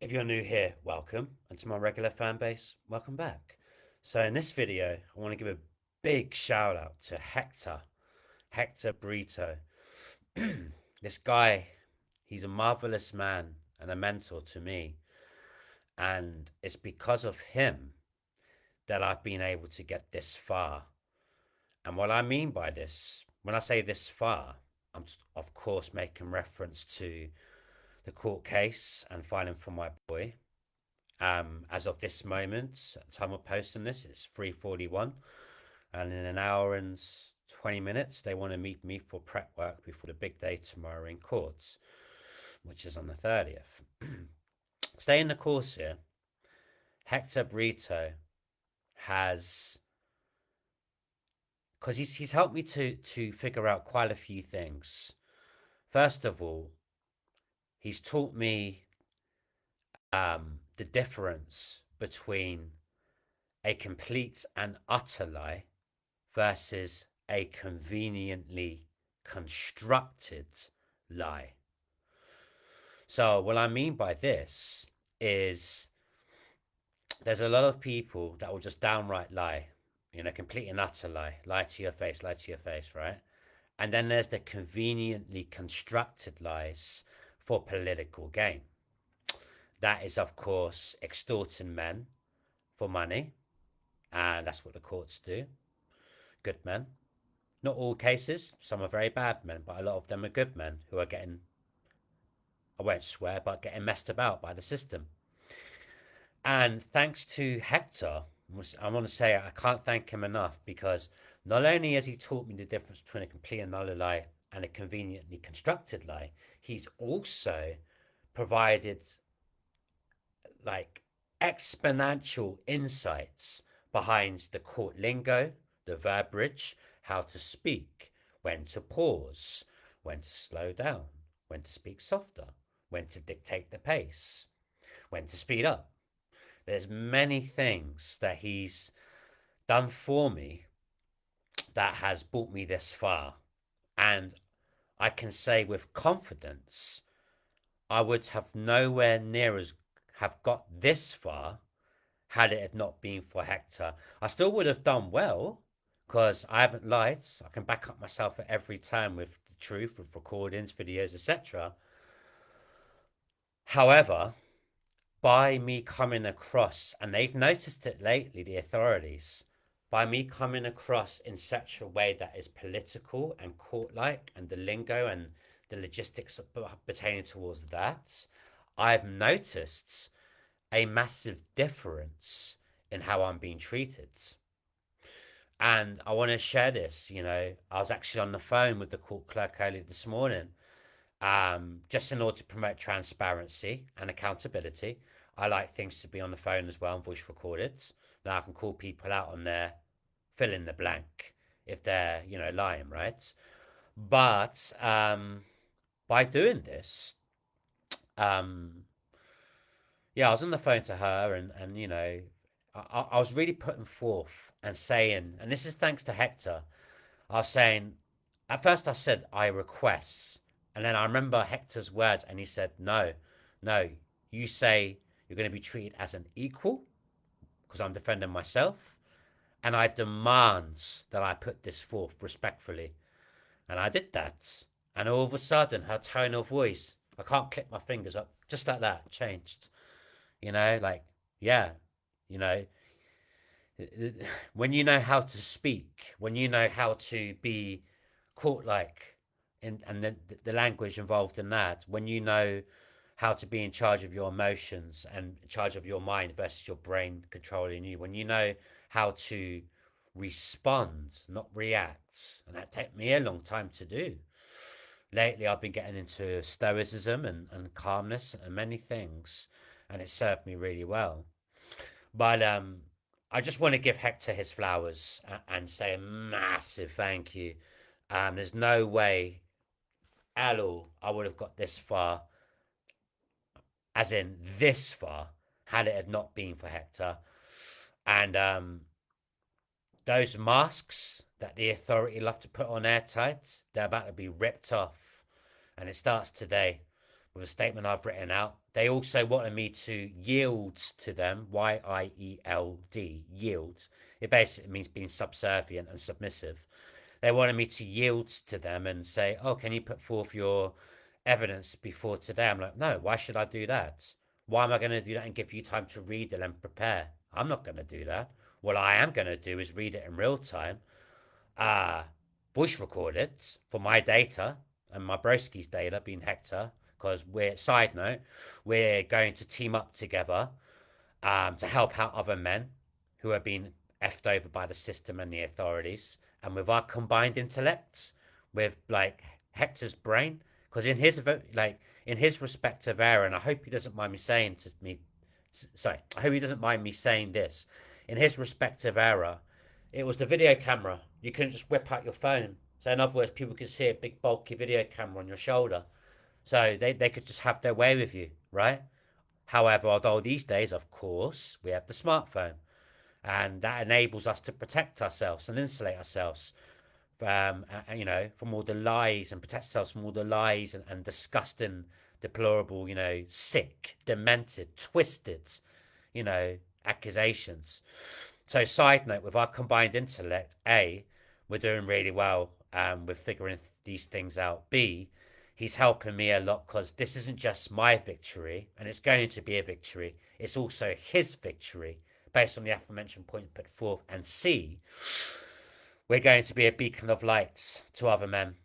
If you're new here, welcome, and to my regular fan base, welcome back. So in this video, I want to give a big shout out to Hector Brito. This guy, he's a marvelous man and a mentor to me, and it's because of him that I've been able to get this far. And what I mean by this, when I say this far, I'm of course making reference to the court case and filing for my boy. As of this moment, at the time of posting this, it's 3:41, and in an hour and 20 minutes, they want to meet me for prep work before the big day tomorrow in court, which is on the 30th. Staying the course here, Hector Brito has, because he's helped me to figure out quite a few things. First of all, he's taught me the difference between a complete and utter lie versus a conveniently constructed lie. So, what I mean by this is there's a lot of people that will just downright lie, complete and utter lie, lie to your face, right? And then there's the conveniently constructed lies for political gain. That is, of course, extorting men for money, and that's what the courts do. Good men. Not all cases, some are very bad men, but a lot of them are good men who are getting, I won't swear, but getting messed about by the system. And thanks to Hector, I want to say I can't thank him enough, because not only has he taught me the difference between a complete and utter lie and a conveniently constructed lie, he's also provided like exponential insights behind the court lingo, the verbiage, how to speak, when to pause, when to slow down, when to speak softer, when to dictate the pace, when to speed up. There's many things that he's done for me that has brought me this far. And I can say with confidence, I would have nowhere near as have got this far had it had not been for Hector. I still would have done well, because I haven't lied. I can back up myself at every time with the truth, with recordings, videos, etc. However, by me coming across, and they've noticed it lately, the authorities, by me coming across in such a way that is political and court-like, and the lingo and the logistics pertaining towards that, I've noticed a massive difference in how I'm being treated. And I want to share this. I was actually on the phone with the court clerk earlier this morning, just in order to promote transparency and accountability. I like things to be on the phone as well and voice recorded. Now I can call people out on their fill in the blank if they're, lying, right? But by doing this, yeah, I was on the phone to her, and I was really putting forth and saying, and this is thanks to Hector. I was saying, at first I said I request, and then I remember Hector's words, and he said, no, no, you say you're going to be treated as an equal, because I'm defending myself, and I demand that I put this forth respectfully. And I did that, and all of a sudden her tone of voice, I can't click my fingers up, just like that, changed. Like, yeah, you know, when you know how to speak, when you know how to be court like, and the language involved in that, when you know how to be in charge of your emotions and in charge of your mind versus your brain controlling you, when you know how to respond, not react, and that took me a long time to do. Lately, I've been getting into stoicism and calmness and many things, and it served me really well. But I just want to give Hector his flowers and say a massive thank you. There's no way at all I would have got this far, as in this far, had it had not been for Hector. And those masks that the authority love to put on airtight, they're about to be ripped off. And it starts today. with a statement I've written out. They also wanted me to yield to them, Y-I-E-L-D, yield. It basically means being subservient and submissive. They wanted me to yield to them and say, oh, can you put forth your evidence before today? I'm like, no, why should I do that? Why am I going to do that and give you time to read it and prepare? I'm not going to do that. What I am going to do is read it in real time, uh, voice record it for my data and my broski's data, being Hector, because side note, we're going to team up together to help out other men who are being effed over by the system and the authorities. And with our combined intellects, with like Hector's brain, because in his respective era, and I hope he doesn't mind me saying to me, sorry, I hope he doesn't mind me saying this. In his respective era, it was the video camera. You couldn't just whip out your phone. So in other words, people could see a big bulky video camera on your shoulder. So they could just have their way with you, right? However, although these days, of course, we have the smartphone, and that enables us to protect ourselves and insulate ourselves from all the lies, and protect ourselves from all the lies and disgusting, deplorable, sick, demented, twisted, accusations. So, side note, with our combined intellect, A, we're doing really well with figuring these things out. B, he's helping me a lot because this isn't just my victory, and it's going to be a victory. It's also his victory based on the aforementioned point put forth. And C, we're going to be a beacon of light to other men.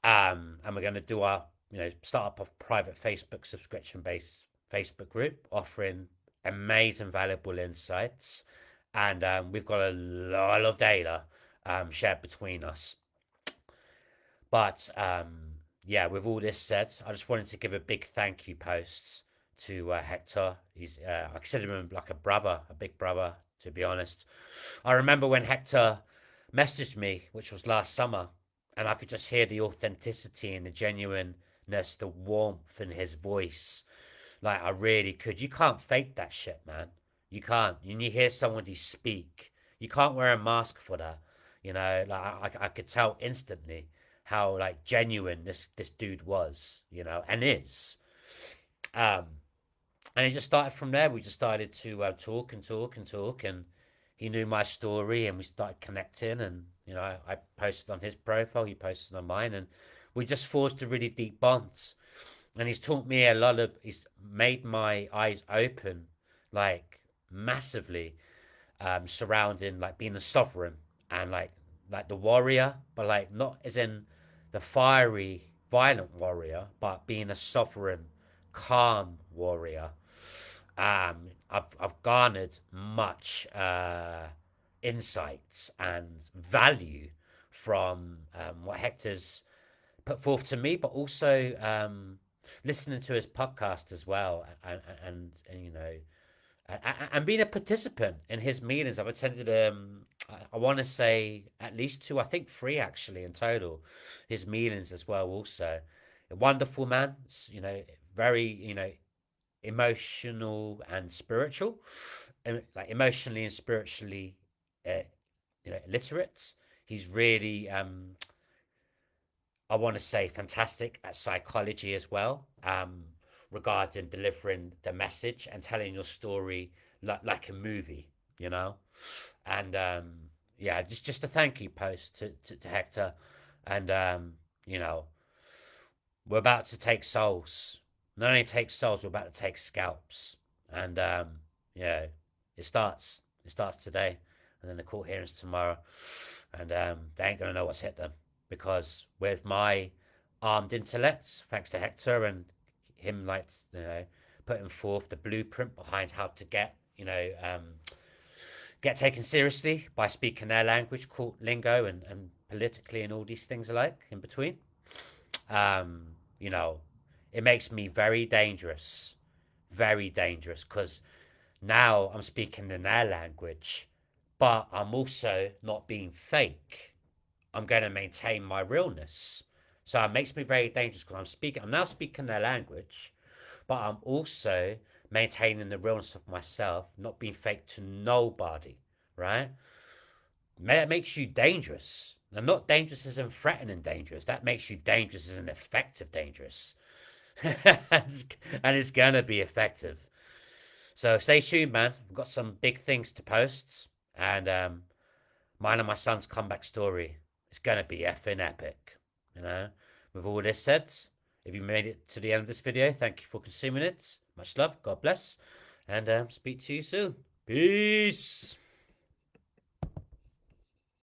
And we're going to do start up a private Facebook subscription based Facebook group offering amazing, valuable insights. And we've got a lot of data shared between us. But with all this said, I just wanted to give a big thank you post to Hector. I consider him like a brother, a big brother, to be honest. I remember when Hector messaged me, which was last summer, and I could just hear the authenticity and the genuineness, the warmth in his voice. Like, I really could. You can't fake that shit, man. You can't. When you hear somebody speak, you can't wear a mask for that. I could tell instantly how like genuine this dude was, and is. Um, and it just started from there. We just started to talk and talk and talk, and he knew my story, and we started connecting. And I posted on his profile, he posted on mine, and we just forged a really deep bond. And he's taught me a lot of. He's made my eyes open, like massively, surrounding like being a sovereign and like the warrior, but like not as in the fiery, violent warrior, but being a sovereign, calm warrior. I've garnered much insights and value from what Hector's put forth to me, but also listening to his podcast as well, and being a participant in his meetings. I've attended I want to say at least two, I think three actually in total, his meetings as well. Also, a wonderful man, very emotional and spiritual, like emotionally and spiritually, literate. He's really I want to say fantastic at psychology as well, regarding delivering the message and telling your story like a movie, And just a thank you post to Hector. And we're about to take souls. Not only take souls, we're about to take scalps. And it starts. It starts today, and then the court hearings tomorrow, and they ain't gonna know what's hit them, because with my armed intellects, thanks to Hector and him, putting forth the blueprint behind how to get taken seriously by speaking their language, court lingo, and politically, and all these things alike in between. It makes me very dangerous, because now I'm speaking in their language, but I'm also not being fake. I'm going to maintain my realness. So it makes me very dangerous, because I'm now speaking their language, but I'm also maintaining the realness of myself, not being fake to nobody, right? That makes you dangerous. And not dangerous as in threatening dangerous. That makes you dangerous as an effective dangerous. and it's gonna be effective. So stay tuned, man. We've got some big things to post, and mine and my son's comeback story is gonna be effing epic. You know. With all this said, if you made it to the end of this video, thank you for consuming it. Much love. God bless, and speak to you soon. Peace.